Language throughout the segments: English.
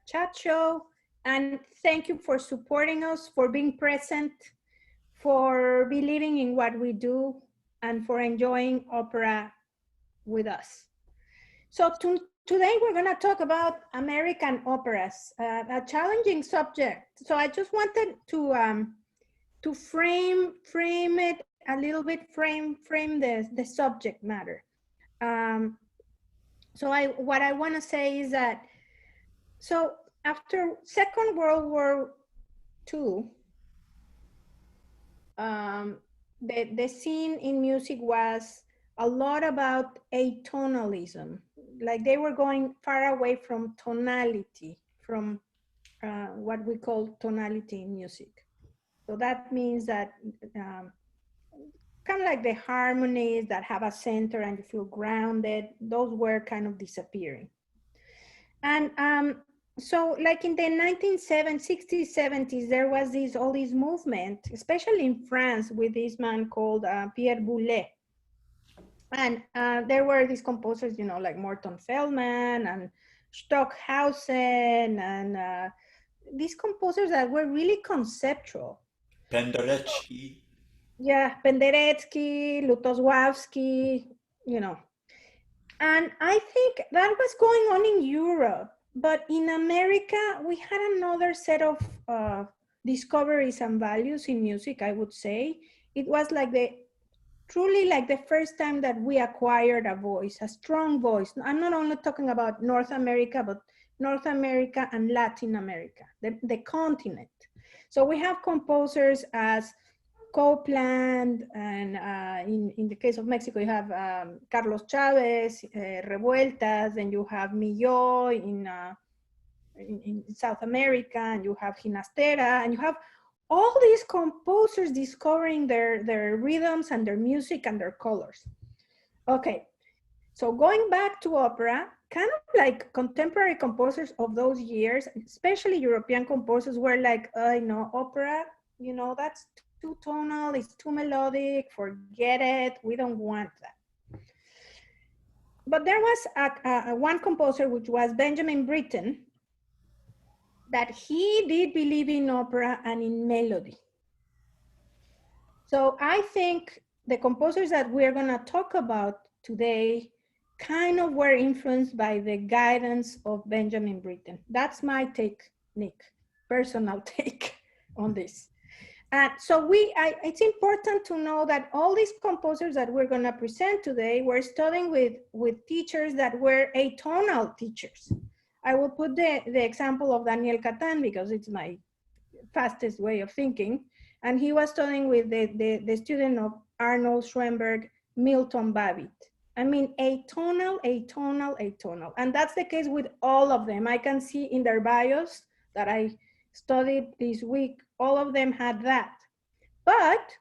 chat show. And thank you for supporting us, for being present, for believing in what we do, and for enjoying opera with us. So today we're going to talk about American operas, a challenging subject. So I just wanted to frame it a little bit, frame the subject matter. So what I want to say is that, so after Second World War II, the scene in music was a lot about atonalism. Like they were going far away from tonality, from what we call tonality in music. So that means that kind of like the harmonies that have a center and you feel grounded, those were kind of disappearing. And so like in the 1960s, 70s, there was all this movement, especially in France, with this man called Pierre Boulez. And there were these composers, you know, like Morton Feldman and Stockhausen, and these composers that were really conceptual. Penderecki. Yeah, Penderecki, Lutosławski, you know. And I think that was going on in Europe, but in America, we had another set of discoveries and values in music, I would say. It was like truly like the first time that we acquired a voice, a strong voice. I'm not only talking about North America, but North America and Latin America, the continent. So we have composers as Copland, and in the case of Mexico, you have Carlos Chavez, Revueltas, and you have Millau in South America, and you have Ginastera, and you have all these composers discovering their rhythms and their music and their colors. Okay, so going back to opera, kind of like contemporary composers of those years, especially European composers, were like, you know, opera, you know, that's too tonal, it's too melodic, forget it, we don't want that. But there was one composer, which was Benjamin Britten, that he did believe in opera and in melody. So I think the composers that we're gonna talk about today kind of were influenced by the guidance of Benjamin Britten. That's my take, Nick, personal take on this. So it's important to know that all these composers that we're going to present today were studying with teachers that were atonal teachers. I will put the example of Daniel Catan because it's my fastest way of thinking. And he was studying with the student of Arnold Schoenberg, Milton Babbitt. I mean, atonal. And that's the case with all of them. I can see in their bios that I studied this week, all of them had that. But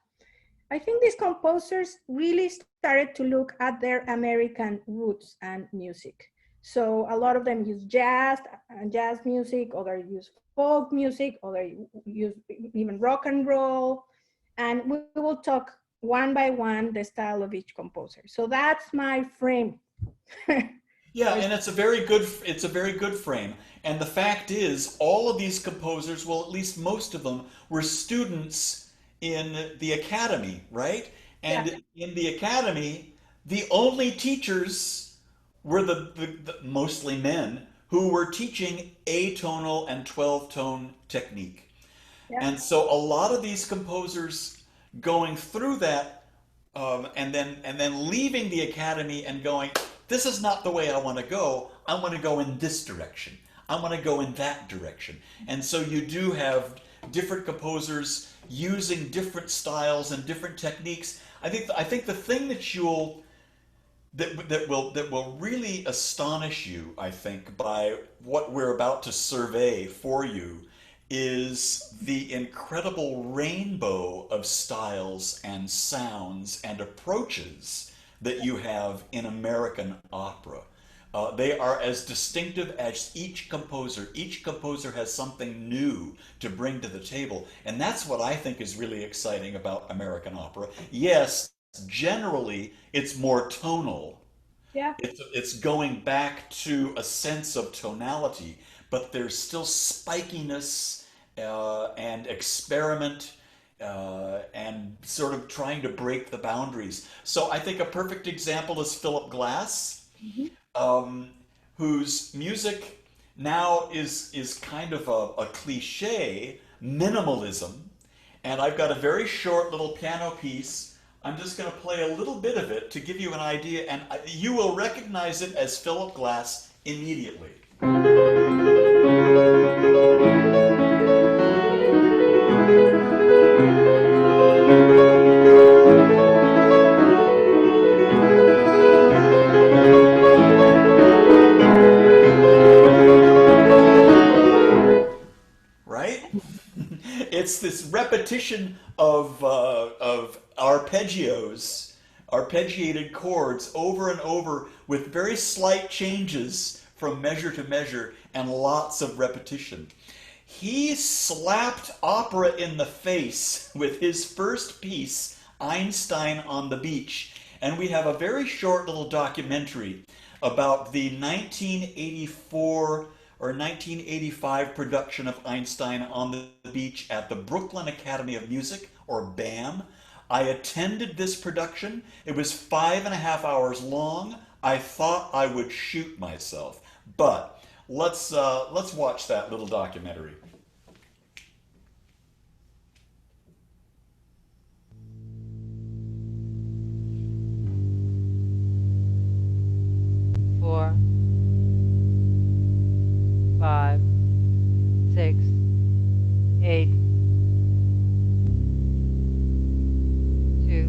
I think these composers really started to look at their American roots and music. So a lot of them use jazz music, others use folk music, others use even rock and roll. And we will talk one by one the style of each composer. So that's my frame. Yeah, and it's a very good frame. And the fact is, all of these composers, well, at least most of them, were students in the academy, right? Yeah. And in the academy, the only teachers were the mostly men who were teaching atonal and 12-tone technique. Yeah. And so a lot of these composers going through that and then leaving the academy and going, this is not the way I want to go. I want to go in this direction. I want to go in that direction. And so you do have different composers using different styles and different techniques. I think the thing that will really astonish you, I think, by what we're about to survey for you is the incredible rainbow of styles and sounds and approaches that you have in American opera. They are as distinctive as each composer. Each composer has something new to bring to the table. And that's what I think is really exciting about American opera. Yes, generally it's more tonal. Yeah. It's going back to a sense of tonality. but there's still spikiness and experiment and sort of trying to break the boundaries. So I think a perfect example is Philip Glass, whose music now is kind of a cliche minimalism. And I've got a very short little piano piece. I'm just going to play a little bit of it to give you an idea, and you will recognize it as Philip Glass immediately. Right? It's this repetition of arpeggios, arpeggiated chords over and over with very slight changes from measure to measure and lots of repetition. He slapped opera in the face with his first piece, Einstein on the Beach. And we have a very short little documentary about the 1984 or 1985 production of Einstein on the Beach at the Brooklyn Academy of Music, or BAM. I attended this production. It was 5.5 hours long. I thought I would shoot myself. But let's watch that little documentary. Four, 5, 6, 8, 2,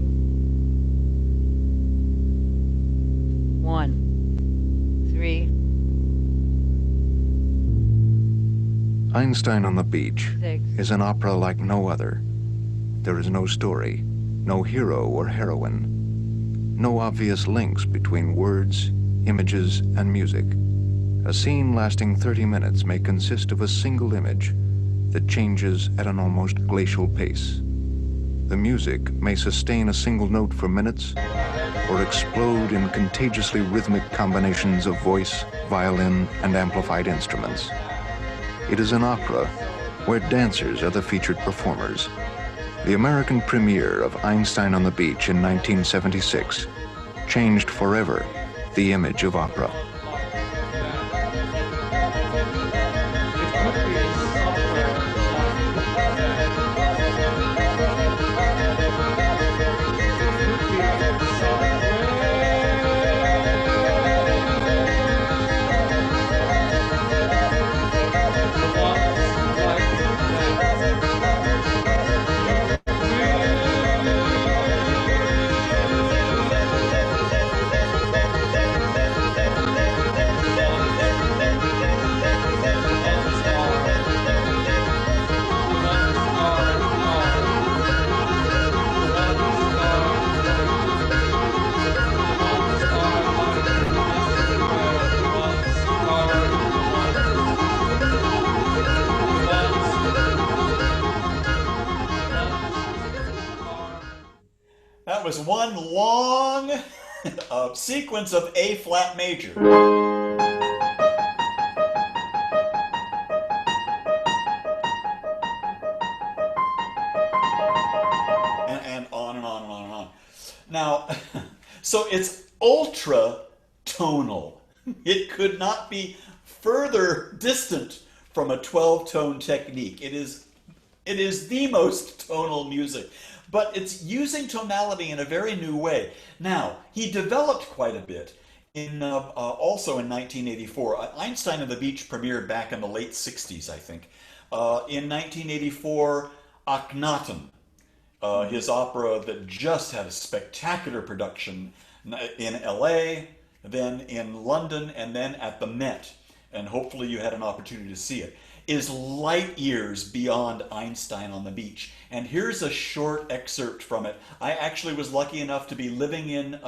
1, 3. Einstein on the Beach 6. is an opera like no other. There is no story, no hero or heroine, no obvious links between words, images, and music. A scene lasting 30 minutes may consist of a single image that changes at an almost glacial pace. The music may sustain a single note for minutes or explode in contagiously rhythmic combinations of voice, violin, and amplified instruments. It is an opera where dancers are the featured performers. The American premiere of Einstein on the Beach in 1976 changed forever the image of opera. That was one long sequence of A flat major. And on and on and on and on. Now, so it's ultra tonal. It could not be further distant from a 12-tone technique. It is the most tonal music. But it's using tonality in a very new way. Now, he developed quite a bit also in 1984. Einstein on the Beach premiered back in the late 60s, I think. In 1984, Akhenaten, his opera that just had a spectacular production in LA, then in London, and then at the Met. And hopefully you had an opportunity to see it, is light years beyond Einstein on the Beach. And here's a short excerpt from it. I actually was lucky enough to be living in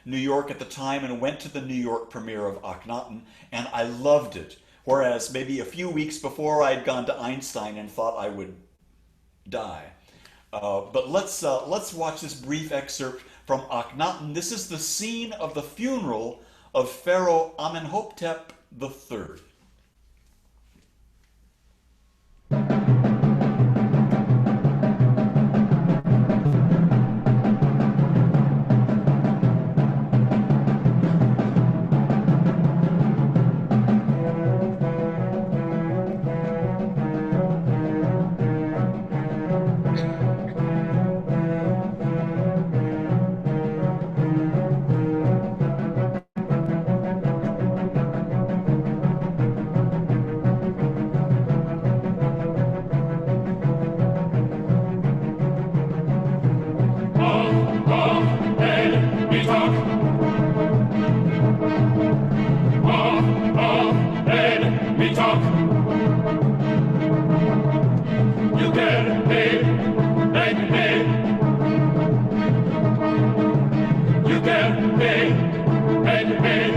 New York at the time and went to the New York premiere of Akhenaten, and I loved it. Whereas maybe a few weeks before I'd gone to Einstein and thought I would die. But let's watch this brief excerpt from Akhenaten. This is the scene of the funeral of Pharaoh Amenhotep III. You get paid, paid, paid. You get paid, paid, paid.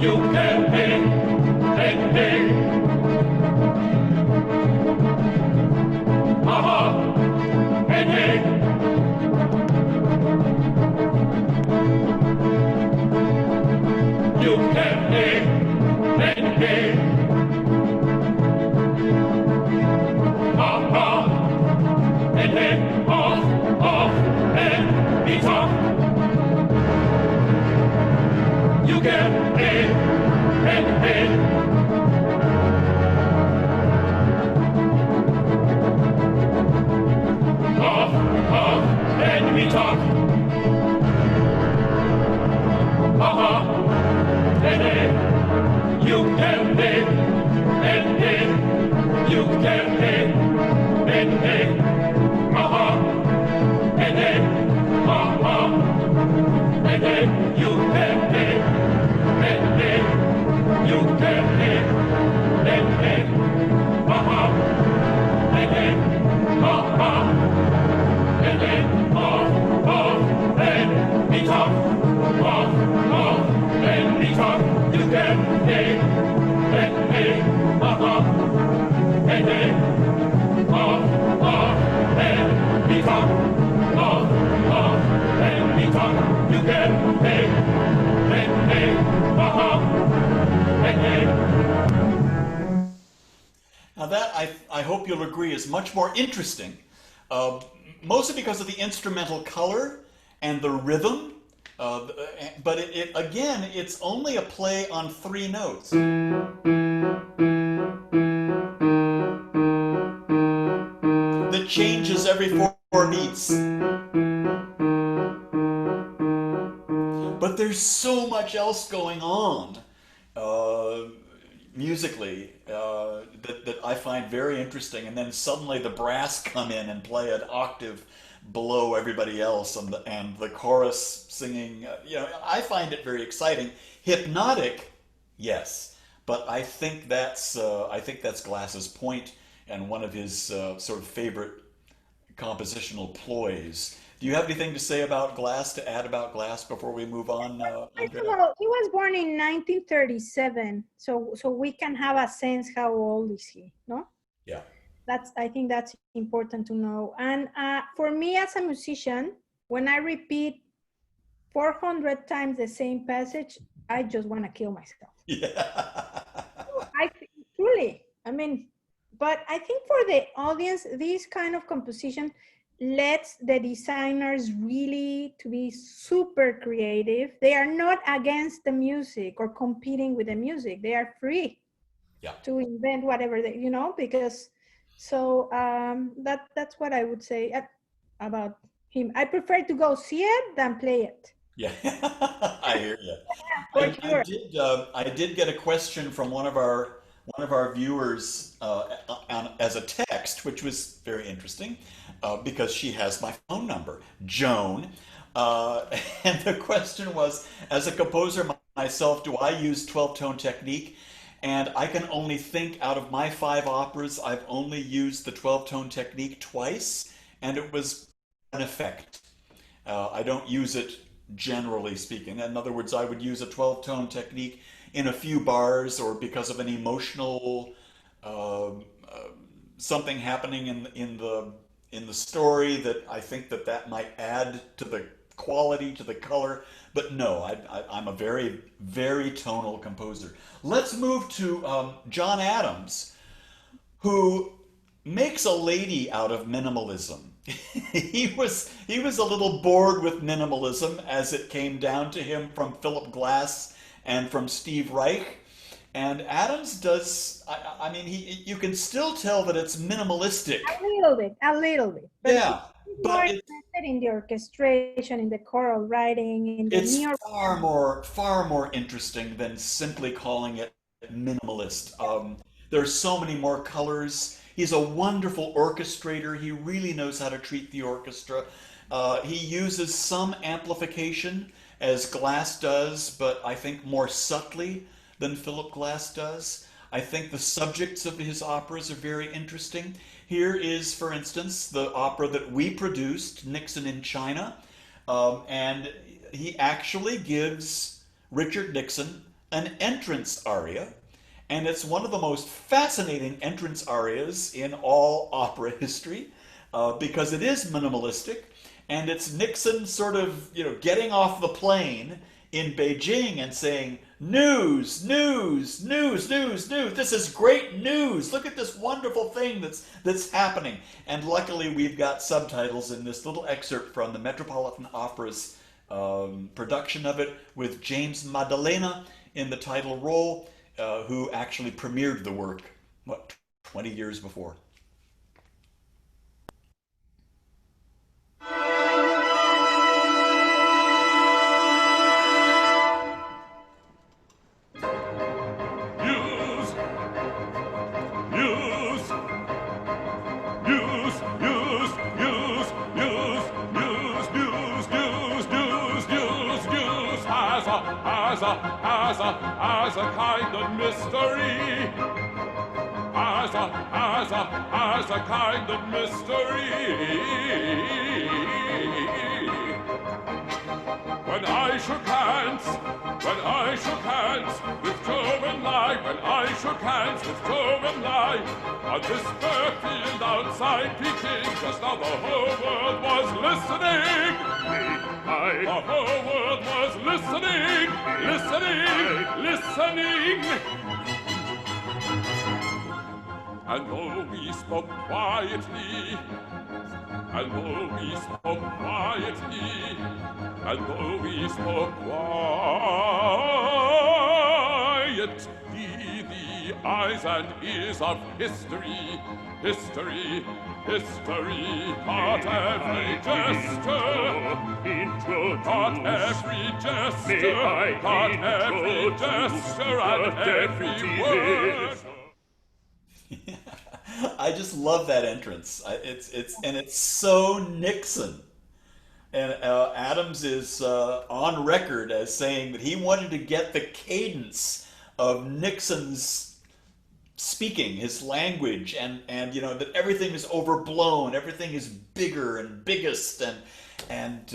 You get paid, paid, paid. Hey, hey. You get paid, paid, paid. Hey, hey. Off, and it's off. You get paid, paid, paid. Off, and we talk. Hey, hey. You get paid, paid, paid. You get paid, paid, paid. Hey, hey. Hey, hey. You get paid, paid, paid. You get paid, paid, paid. Hey, hey. Hey, hey. And we talk. And we talk. You get paid, paid, paid. Hey, hey. And we talk. And we talk. You get paid, paid, paid. Hey, hey. Now that, I hope you'll agree, is much more interesting, mostly because of the instrumental color and the rhythm, but again, it's only a play on 3 notes. That changes every 4 beats. But there's so much else going on musically that I find very interesting, and then suddenly the brass come in and play an octave below everybody else, and the chorus singing. I find it very exciting. Hypnotic, yes, but I think that's Glass's point and one of his sort of favorite compositional ploys. Do you have anything to say about Glass, to add about Glass before we move on? First of all, he was born in 1937, so we can have a sense how old is he, no? Yeah. I think that's important to know. And for me as a musician, when I repeat 400 times the same passage, I just want to kill myself. Yeah. Truly, but I think for the audience, this kind of composition lets the designers really to be super creative. They are not against the music or competing with the music. They are free to invent whatever they, because that's what I would say about him. I prefer to go see it than play it. Yeah, I hear you. For sure. I did get a question from one of our viewers as a text, which was very interesting because she has my phone number, Joan. And the question was, as a composer myself, do I use 12-tone technique? And I can only think, out of my 5 operas, I've only used the 12-tone technique twice, and it was an effect. I don't use it generally speaking. In other words, I would use a 12-tone technique in a few bars, or because of an emotional something happening in the story that I think that might add to the quality, to the color. But no, I'm a very, very tonal composer. Let's move to John Adams, who makes a lady out of minimalism. He was a little bored with minimalism as it came down to him from Philip Glass and from Steve Reich. And Adams does, you can still tell that it's minimalistic. A little bit. But yeah. But it's in the orchestration, in the choral writing, in the it's far more interesting than simply calling it minimalist. There's so many more colors. He's a wonderful orchestrator. He really knows how to treat the orchestra. He uses some amplification, as Glass does, but I think more subtly. than Philip Glass does. I think the subjects of his operas are very interesting. Here is, for instance, the opera that we produced, Nixon in China, and he actually gives Richard Nixon an entrance aria, and it's one of the most fascinating entrance arias in all opera history because it is minimalistic, and it's Nixon sort of, getting off the plane in Beijing and saying, news, news, news, news, news. This is great news. Look at this wonderful thing that's happening. And luckily we've got subtitles in this little excerpt from the Metropolitan Opera's production of it with James Maddalena in the title role, who actually premiered the work, 20 years before. As a kind of mystery, as a kind of mystery. When I shook hands with Joe and I shook hands with Joe and on this bare field outside Peking, just now the whole world was listening. The whole world was listening. And though we spoke quietly, and though we spoke quietly, the eyes and ears of history, caught every gesture, and every word. I just love that entrance. It's so Nixon. And Adams is on record as saying that he wanted to get the cadence of Nixon's speaking, his language, and that everything is overblown, everything is bigger and biggest, and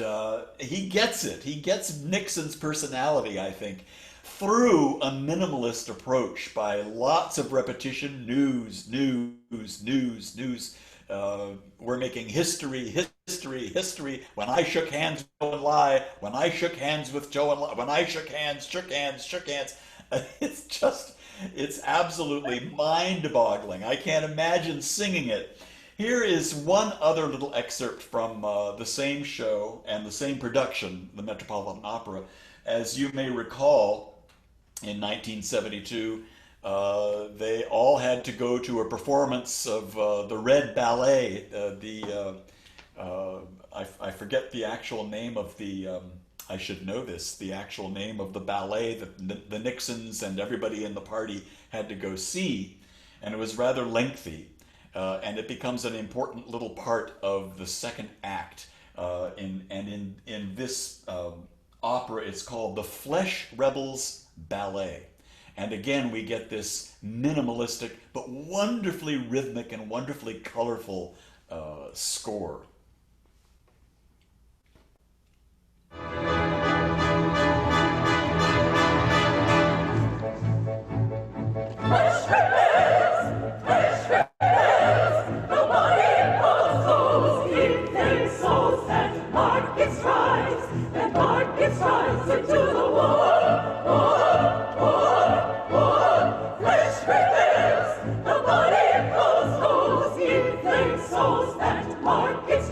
he gets it. He gets Nixon's personality, I think, through a minimalist approach by lots of repetition, news. We're making history. When I shook hands with Joe and Lai, when I shook hands with Joe and Lai, when I shook hands. It's absolutely mind-boggling. I can't imagine singing it. Here is one other little excerpt from the same show and the same production, the Metropolitan Opera. As you may recall, in 1972, they all had to go to a performance of the Red Ballet. I forget the actual name of the, I should know this, the actual name of the ballet that the Nixons and everybody in the party had to go see. And it was rather lengthy. And it becomes an important little part of the second act. In this opera, it's called The Flesh Rebels Ballet. And again, we get this minimalistic but wonderfully rhythmic and wonderfully colorful score. Markets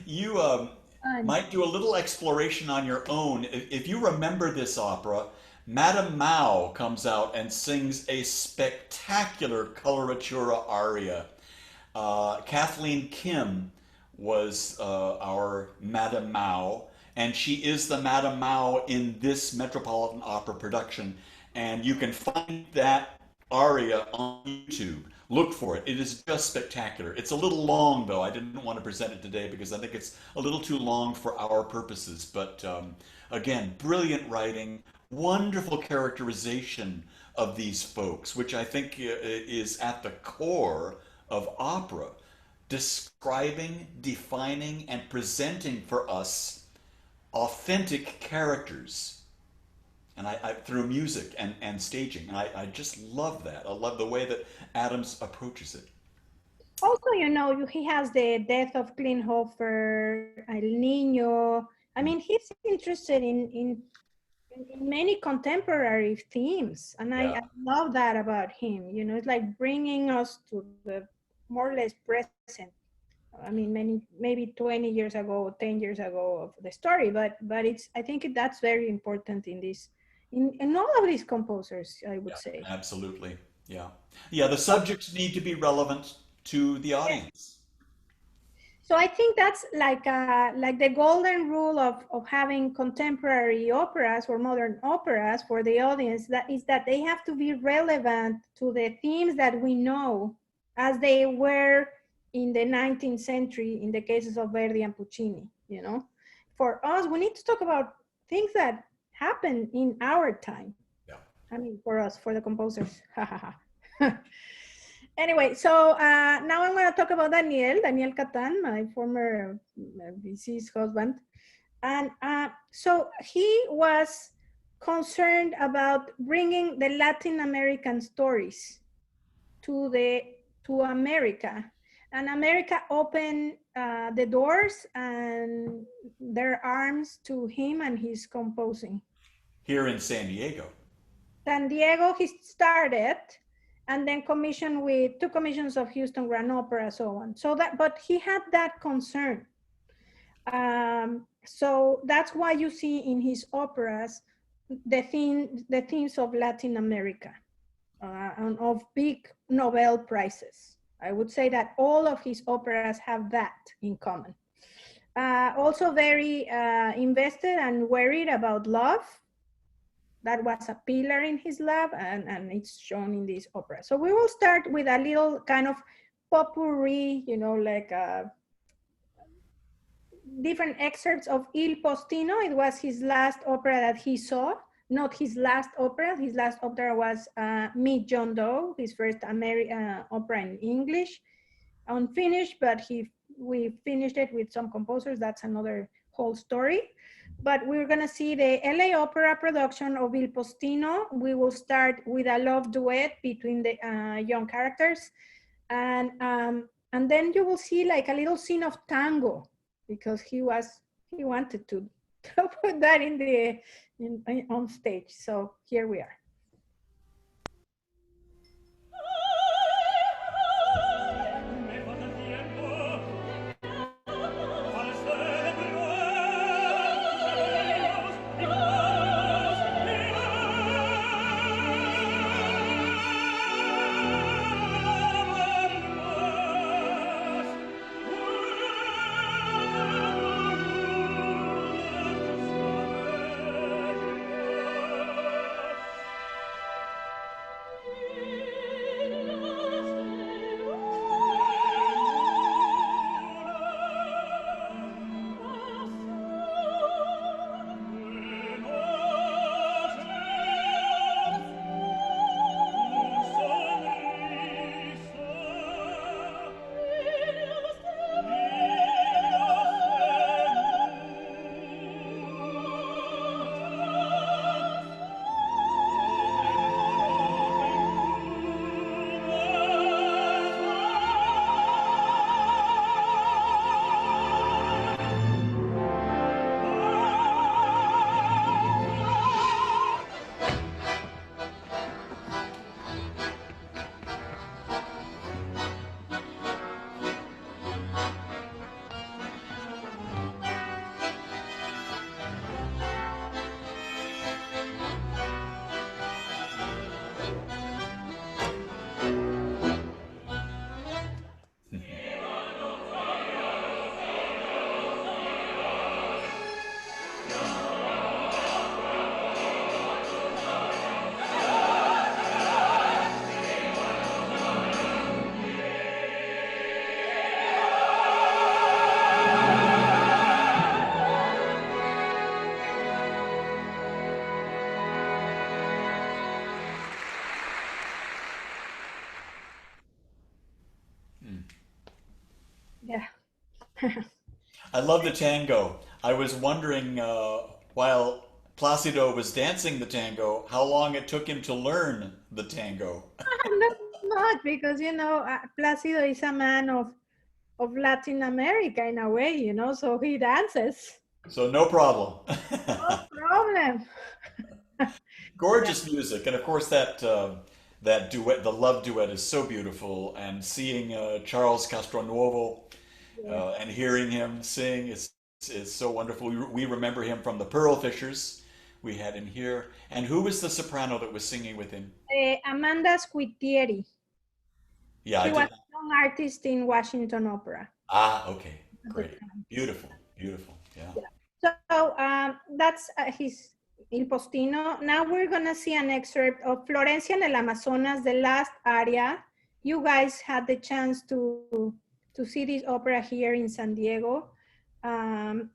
You And might do a little exploration on your own. If you remember this opera, Madame Mao comes out and sings a spectacular coloratura aria. Kathleen Kim was our Madame Mao, and she is the Madame Mao in this Metropolitan Opera production. And you can find that aria on YouTube. Look for it. It is just spectacular. It's a little long, though. I didn't want to present it today because I think it's a little too long for our purposes. But again, brilliant writing, wonderful characterization of these folks, which I think is at the core of opera, describing, defining, and presenting for us authentic characters and through music and staging. And I just love that. I love the way that Adams approaches it. also, he has the death of Klinghoffer, El Niño. I mean, he's interested in many contemporary themes, and Yeah. I love that about him. It's like bringing us to the more or less present. I mean, maybe 20 years ago, 10 years ago of the story, but I think that's very important in this, in all of these composers, I would say. Absolutely. Yeah. Yeah, the subjects need to be relevant to the audience. So I think that's like the golden rule of having contemporary operas or modern operas for the audience, that is that they have to be relevant to the themes that we know as they were in the 19th century in the cases of Verdi and Puccini. For us, we need to talk about things that happen in our time. Yeah. I mean, for us, for the composers. Anyway, so now I'm going to talk about Daniel Catan, my former deceased husband. And so he was concerned about bringing the Latin American stories to America. And America opened the doors and their arms to him and his composing. Here in San Diego. San Diego, he started, and then commissioned with 2 commissions of Houston Grand Opera, so on. But he had that concern. So that's why you see in his operas the themes of Latin America and of big Nobel prizes. I would say that all of his operas have that in common. Also very invested and worried about love. That was a pillar in his love, and it's shown in this opera. So we will start with a little kind of potpourri, like different excerpts of Il Postino. It was his last opera that he saw, not his last opera. His last opera was Meet John Doe, his first opera in English, unfinished, but we finished it with some composers. That's another whole story. But we're going to see the LA Opera production of Il Postino. We will start with a love duet between the young characters. And then you will see like a little scene of tango, because he wanted to put that on stage. So here we are. Yeah. I love the tango. I was wondering while Placido was dancing the tango, how long it took him to learn the tango. Not much because Placido is a man of Latin America in a way, so he dances. So no problem. No problem. Yeah. Gorgeous music, and of course that duet, the love duet, is so beautiful. And seeing Charles Castronuovo Yeah. and hearing him sing is so wonderful. We remember him from the Pearl Fishers. We had him here. And who was the soprano that was singing with him? Amanda Squitieri. Yeah, I She was did. a young artist in Washington Opera Ah, okay, at the great, time. beautiful, beautiful. Yeah. So that's his Il Postino. Now we're gonna see an excerpt of Florencia en el Amazonas, the last aria. You guys had the chance to see this opera here in San Diego.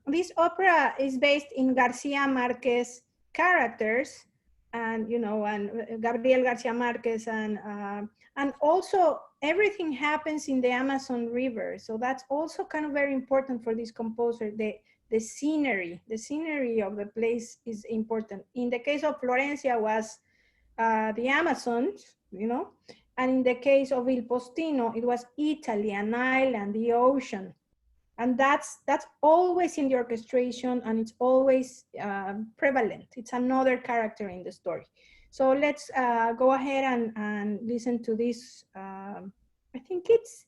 This opera is based in Garcia Marquez characters, and and Gabriel Garcia Marquez, and also everything happens in the Amazon River. So that's also kind of very important for this composer. The scenery of the place is important. In the case of Florencia was the Amazons, and in the case of Il Postino, it was Italy, an island, the ocean. And that's always in the orchestration, and it's always prevalent. It's another character in the story. So let's go ahead and listen to this. I think it's,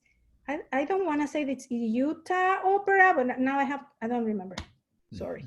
I don't want to say it's Utah opera, but now I don't remember. Sorry.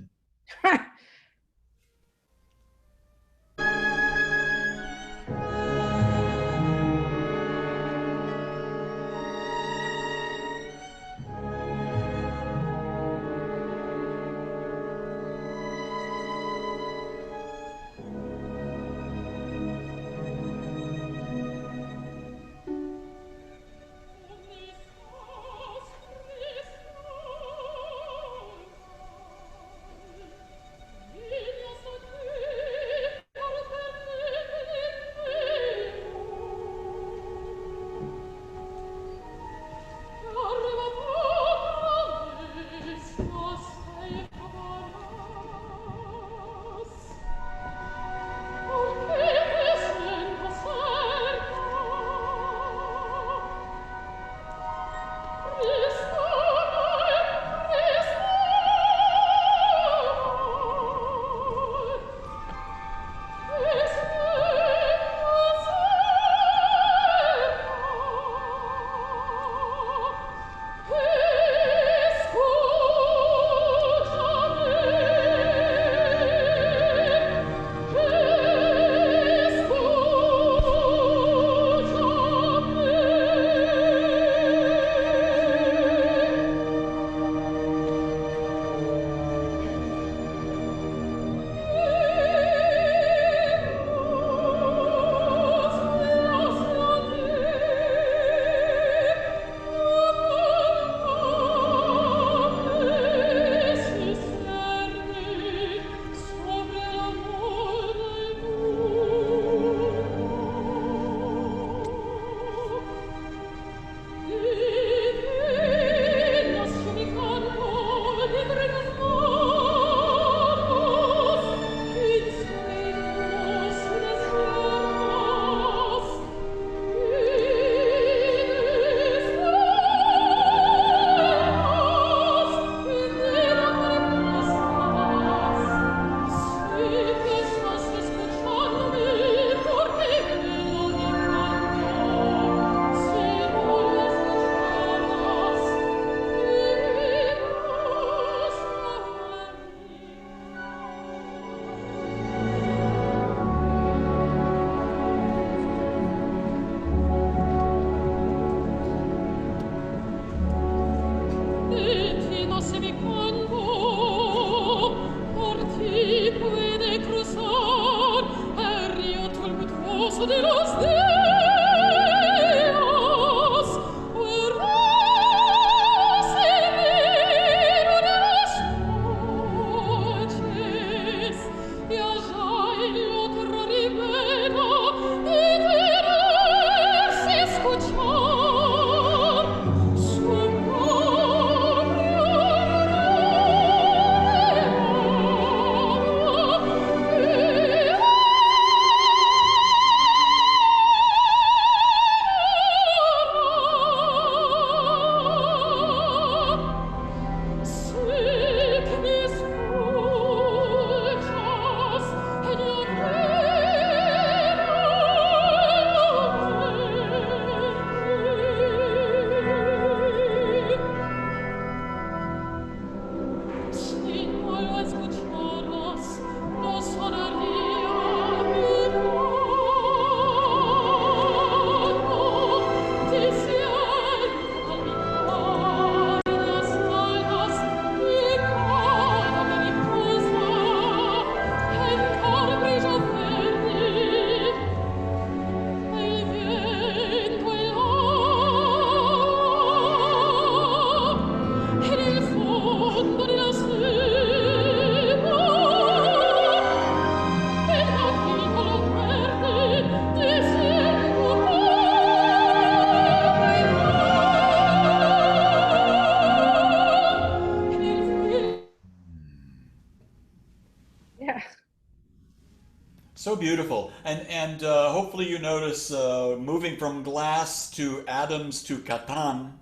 So beautiful, and hopefully you notice moving from glass to atoms to Catan,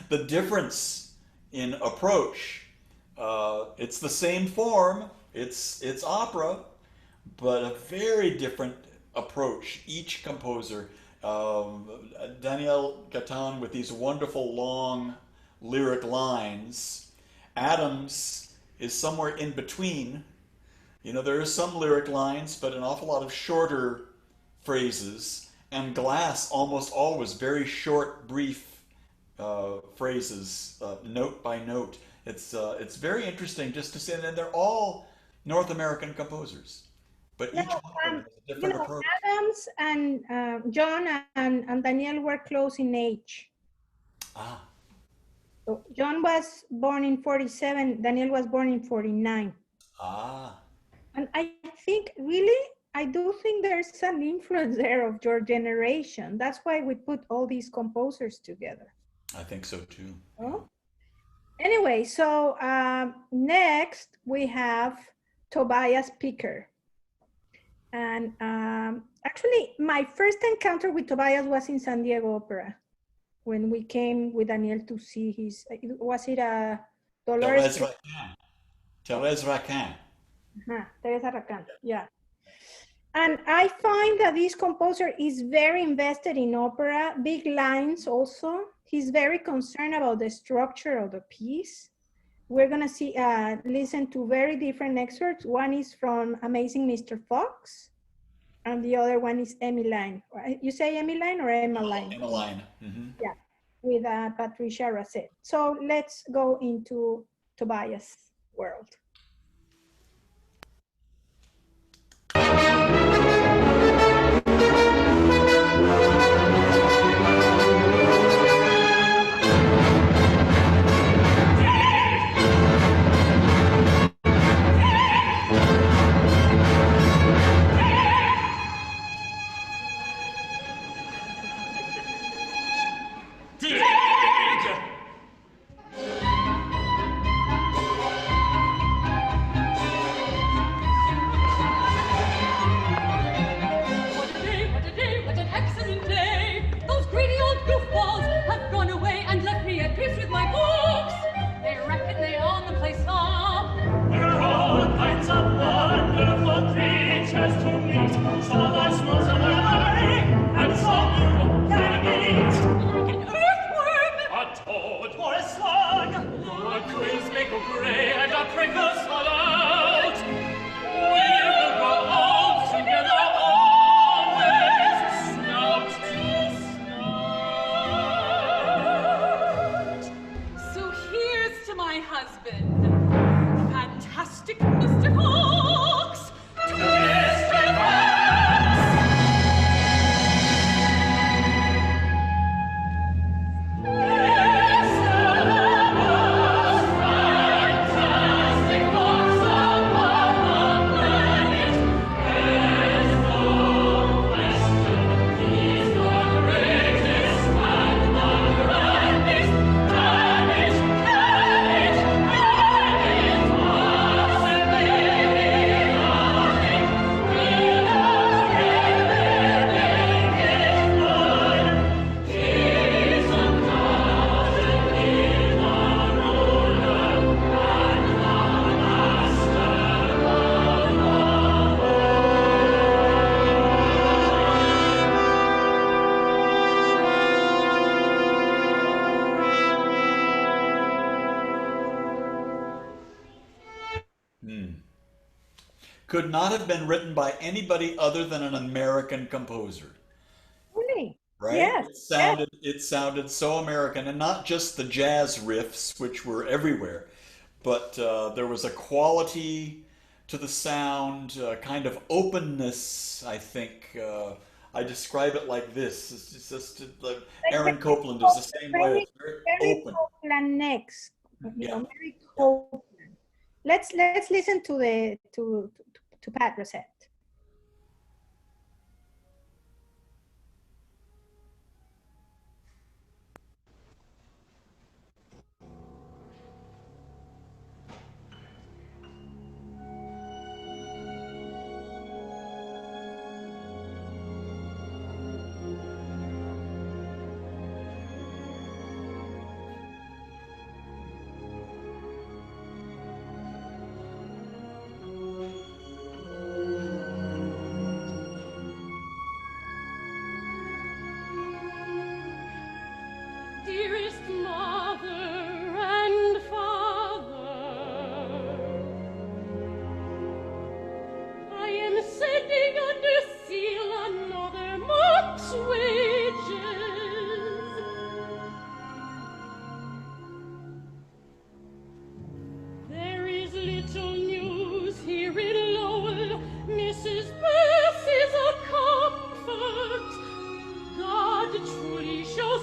the difference in approach. It's the same form. It's opera, but a very different approach. Each composer, um, Daniel Catan with these wonderful long lyric lines. Adams is somewhere in between. You know, there are some lyric lines, but an awful lot of shorter phrases, and Glass almost always very short, brief phrases, note by note. It's very interesting just to see, and they're all North American composers, but No, each one of them has a you different know, approach. Adams and John and Daniel were close in age. Ah, So John was born in 47, Daniel was born in 49. ah, And I think really, I do think there's an influence there of your generation. That's why we put all these composers together. I think so too. Oh? Anyway, so next we have Tobias Picker. And actually, my first encounter with Tobias was in San Diego Opera when we came with Daniel to see his, was it a Dolores? Thérèse Raquin. Thérèse Raquin. Teresa Racan, yeah. And I find that this composer is very invested in opera, big lines also. He's very concerned about the structure of the piece. We're gonna see, listen to very different excerpts. One is from Amazing Mr. Fox, and the other one is Emmeline. You say Emmeline or Emmeline? Emmeline. Mm-hmm. Yeah, with Patricia Rasset. So let's go into Tobias' world. What an excellent day! Those greedy old goofballs have gone away and left me at peace with my books. They reckon they own the place now. There are all kinds of wonderful creatures to meet. Some are small, some are high, and some you can eat. Like an earthworm, A toad or a slug, a quiz may go gray and a prickle fall out. We'll go on together always, snout to snout. so here's to my husband, fantastic Mr. Fox. To Mr. Fox! Could not have been written by anybody other than an American composer, Really? right? Yes. It sounded so American, and not just the jazz riffs, which were everywhere, but there was a quality to the sound, a kind of openness. I think I describe it like this. It's just like Aaron Copland is the same way. It's very Very open. Copeland next. Yeah. Very Copeland. Let's listen to the to Pat Rosette.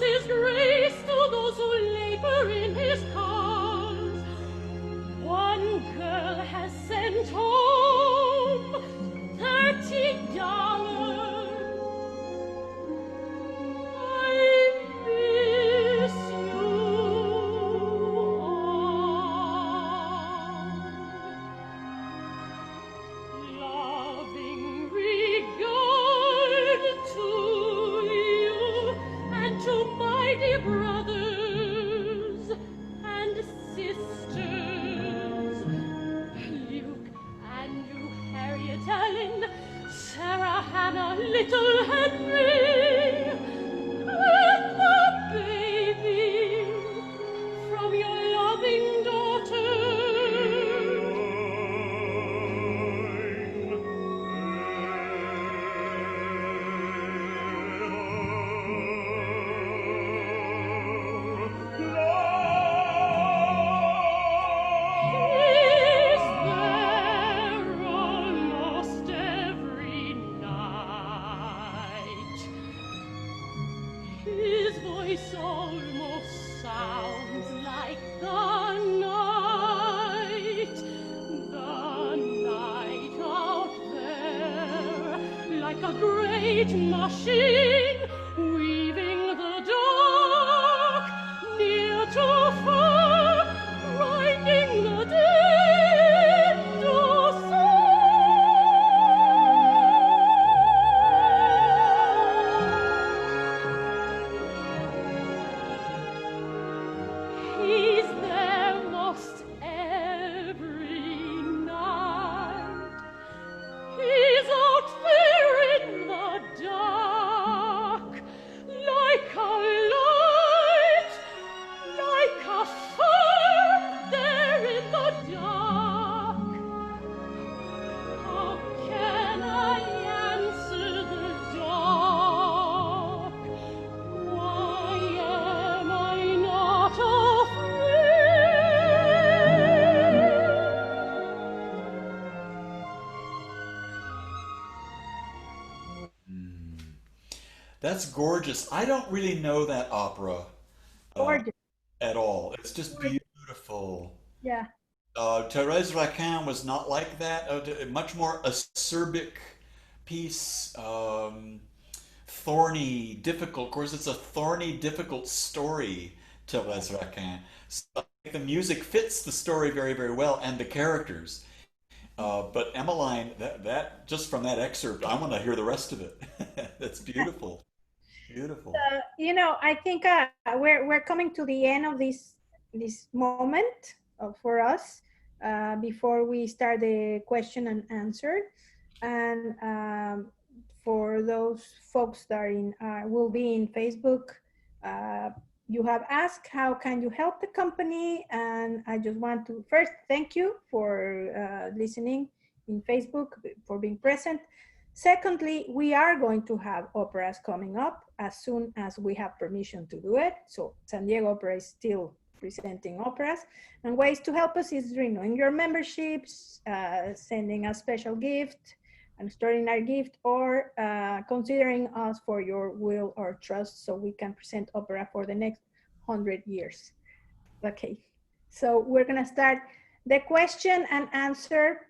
shows his grace to those who labor in his cause. One girl has sent home $30. I miss you all. Loving regard to you and to my dear brothers and sisters, Luke, Andrew, Harriet, Ellen, Sarah, Hannah, little Henry, and the baby from your loving daughter. Is there almost every night? His voice almost sounds like the night out there, like a great machine weaving the dark near to far, grinding the dead to He's there most every night. He's out there in the dark, like a light, like a fire there in the dark. How can I answer the dark? Why am I not That's gorgeous. I don't really know that opera Gorgeous. at all. It's just beautiful. Yeah. Thérèse Raquin was not like that. Much more acerbic piece, thorny, difficult. Of course, it's a thorny, difficult story, Thérèse Raquin. So I think the music fits the story very, very well and the characters. But Emmeline, that just from that excerpt, I want to hear the rest of it. That's beautiful. Beautiful. I think we're coming to the end of this moment for us before we start the question and answer. And for those folks that will be in Facebook, you have asked how can you help the company, and I just want to first thank you for listening in Facebook, for being present. Secondly, we are going to have operas coming up as soon as we have permission to do it. So San Diego Opera is still presenting operas, and ways to help us is renewing your memberships, sending a special gift, an extraordinary gift, or considering us for your will or trust so we can present opera for the next 100 years. Okay, so we're gonna start the question and answer